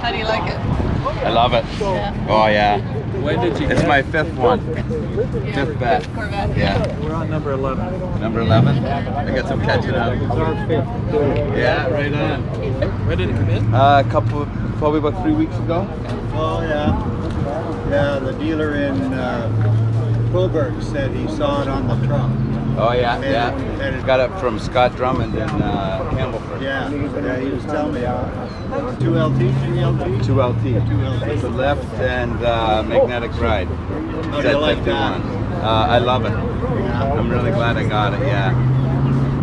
How do you like it? I love it. Yeah. Oh yeah. When did you It's get my it? fifth one. Yeah, Fifth bet. Corvette. Yeah. We're on number 11. Number 11. I got some catching up. It's our fifth. Yeah, right on. When did it come in? Probably about 3 weeks ago. Oh, yeah. Yeah, the dealer in Coburg said he saw it on the truck. Oh yeah, yeah. And Got it from Scott Drummond in Campbellford. yeah, he was telling me 2 LT, 3 LT? 2 LT. 2 LT. It's a left and magnetic ride. How do you like that? I love it. Yeah. I'm really glad I got it, yeah.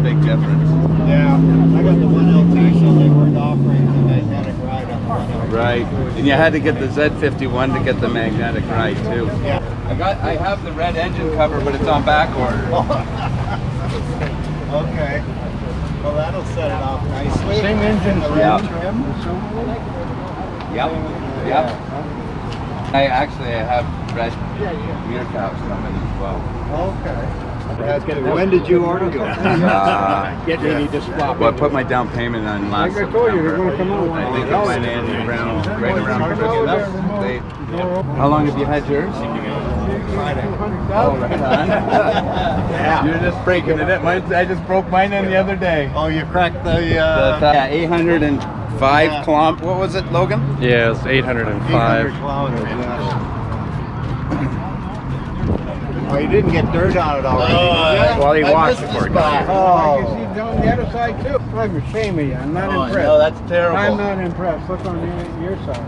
Big difference. Yeah, I got the 1 LT, so they weren't offering the magnetic ride on the 1 LT. Right. And you had to get the Z51 to get the magnetic ride too. Yeah. I have the red engine cover, but it's on back order. Okay. Well, that'll set it off nicely. Same engine, the red yeah. trim. Yep. Yep. I have red mirror caps coming as well. Okay. When did you order them? They need to swap. Well, I put my down payment on last Like I told you, they're September. gonna come out. I think it went in right around Christmas. How long have you had yours? Friday. Oh, right on. Yeah. You're just breaking it. I just broke mine in the other day. Oh, you cracked the... Yeah, 805 Yeah. kilometers. What was it, Logan? Yeah, it's 805. 800 kilometers, yeah. Oh, you didn't get dirt on it already. Well, he I washed missed it for this you. spot. Oh. You Oh. see down the other side too? I'm ashamed of you. I'm not impressed. No, that's terrible. I'm not impressed. Look on your side.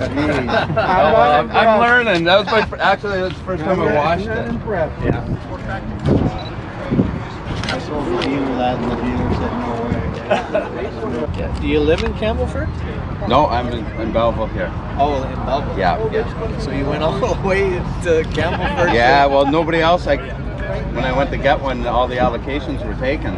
I'm learning. That was actually that's the first time I washed I'm not it. impressed. Yeah. I sold the dealer that, and the dealer said no way. Do you live in Campbellford? No, I'm in Belleville here. Oh, in Belleville. Yeah. So you went all the way to Campbellford? Yeah. Well, nobody else. When I went to get one, all the allocations were taken,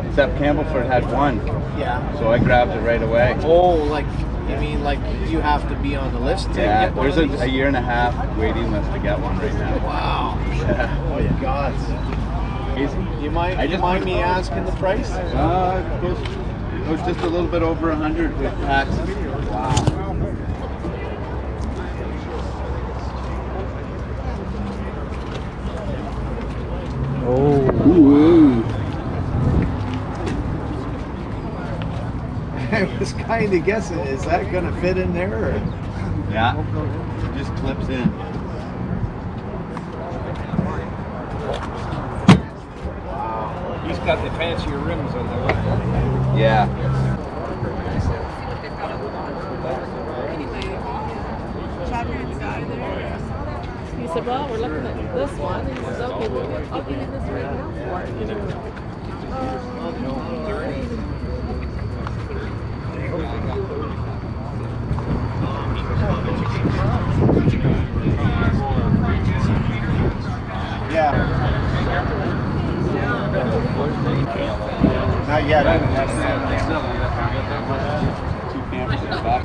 except Campbellford had one. Yeah. So I grabbed it right away. Oh, like you mean like you have to be on the list to Yeah. get one There's of these? a year and a half waiting list to get one right now. Wow. Yeah. Oh my God. Easy. You mind me asking the price? It was just a little bit over 100 with taxes. Wow. Oh. Ooh. I was kind of guessing, is that going to fit in there? Or? Yeah. It just clips in. He's got the fancier rims on the left. Yeah. He said, well, we're looking at this one. And he says, okay, well, I'll give you this right now for it, you know. Yeah. Not yet. Two campers in the back.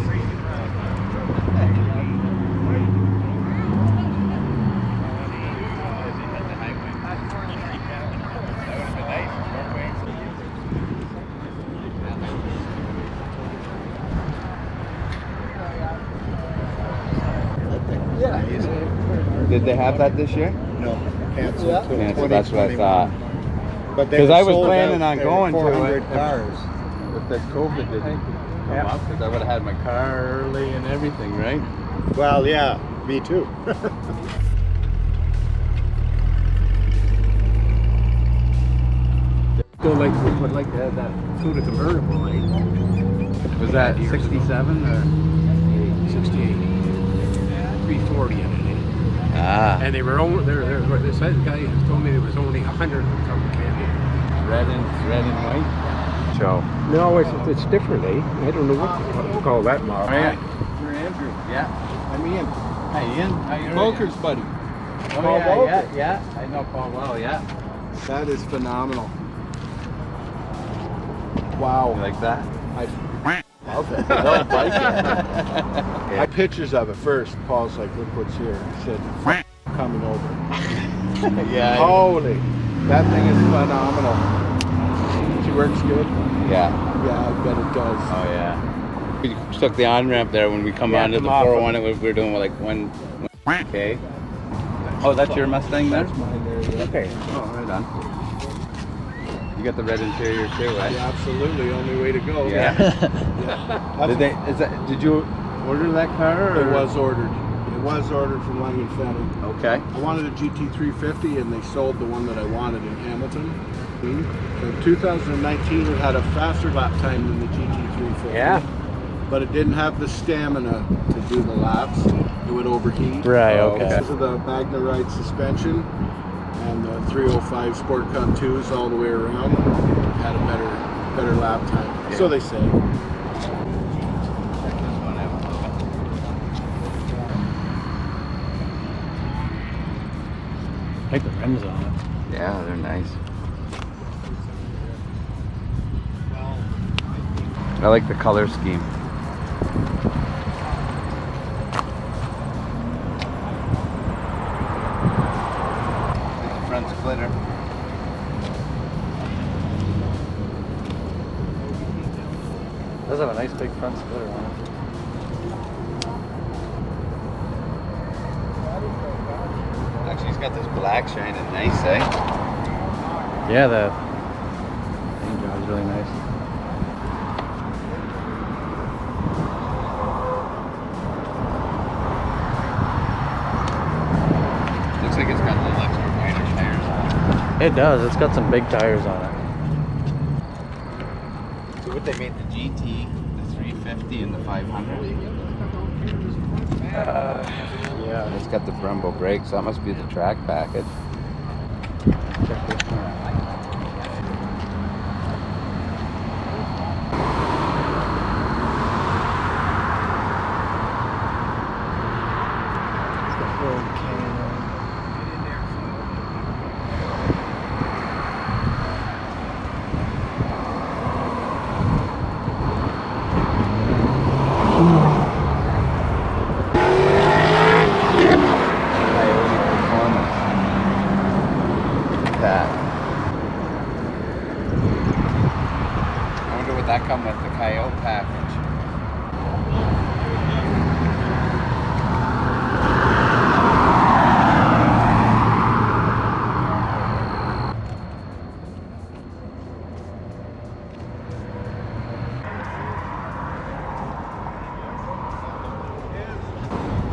Did they have that this year? No, canceled till Yeah, so that's what I 2021. thought. But they 'Cause were I was sold planning out. on There were going to 400 it. cars. If the COVID didn't come up, because I would have had my car early and everything, right? Well, yeah, me too. Still would like to have that Cuda convertible, right? Was that 67 or? 68. 340 in it. Ah, And they were only, this guy told me there was only 100 of them Canadian. red and white. Joe. No, it's different, eh? I don't know what to call that model. You're Andrew. Yeah. I'm Ian. Hi, Ian. How you doing? Volker's buddy. Oh, Paul yeah, Volker. yeah. I know Paul well, yeah. That is phenomenal. Wow. You like that? I Love it. Love bike. I pictures of it first. Paul's like, look what's here. He said, coming over. Yeah. Holy, that thing is phenomenal. She works good. Yeah. Yeah, I bet it does. Oh, yeah. We took the on-ramp there when we come Yeah, onto the come off 401. We were doing like one okay. Oh, that's your Mustang there? That's mine there. Yeah. Okay. Oh, right on. You got the red interior too, right? Yeah, absolutely. Only way to go. Yeah. Yeah. Did you order that car? Or? It was ordered. It was ordered from Lang & Fenton. Okay. I wanted a GT350 and they sold the one that I wanted in Hamilton. In 2019 it had a faster lap time than the GT350. Yeah. But it didn't have the stamina to do the laps. It would overheat. Right, okay. Because of the Magna Ride suspension and the 305 Sport Con 2s all the way around, had a better lap time. Yeah. So they say. I like the rims on it. Yeah, they're nice. I like the color scheme. Front splitter. It does have a nice big front splitter on it. Actually, it's got this black shining nice, eh? Yeah, the paint job is really nice. Looks like it's got little extra wider tires on It does. It's got some big tires on it. it. So what they made the GT, the 350, and the 500. Yeah. It's got the Brembo brakes. That must be the track package. Check this one out. It's got little cane on it. Coyote Performance. Look at that.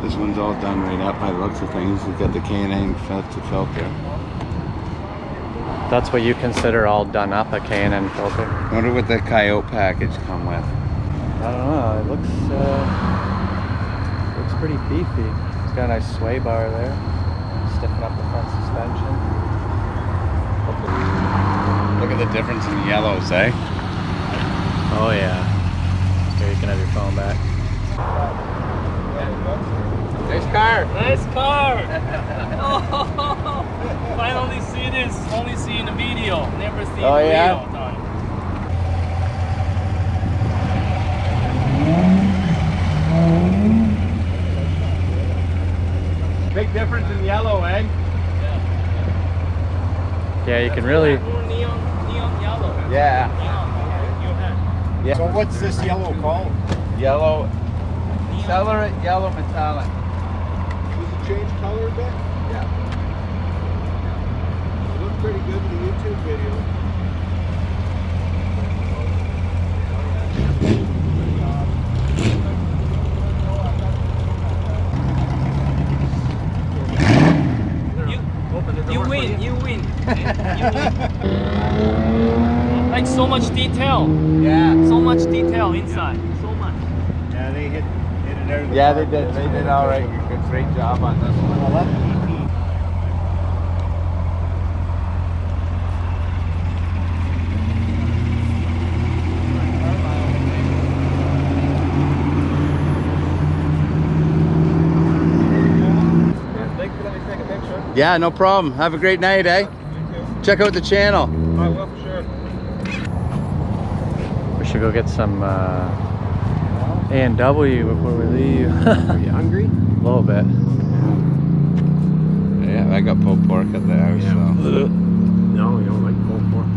This one's all done right up by the looks of things. We've got the K&N filter. That's what you consider all done up, a K&N filter? I wonder what the Coyote package come with. I don't know. It looks pretty beefy. It's got a nice sway bar there. Stiffen up the front suspension. Look at the difference in the yellows, eh? Oh yeah. Here, you can have your phone back. Nice car. Nice car! Oh, finally see this. Only see in the video. Never see in Oh, the yeah? real time. Big difference in yellow, eh? Yeah, you can really. More neon yellow. Yeah. Yeah. So what's this yellow called? Yellow. Accelerate yellow metallic. Does it change color a bit? Yeah. It looked pretty good in the YouTube video. You win. You win. Like so much detail. Yeah. So much detail inside. So much. Yeah, they hit it out of the Yeah, park. they did. They did all right. Good, great job on this one. 11 EP. Yeah, no problem. Have a great night, eh? Check out the channel. I will for sure. We should go get some A&W before we leave. Are you hungry? A little bit. Yeah, I got pulled pork at the house. So. No, you don't like pulled pork.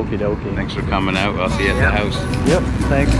Okie dokie. Thanks for coming out. I'll see you at the house. Yep, thanks.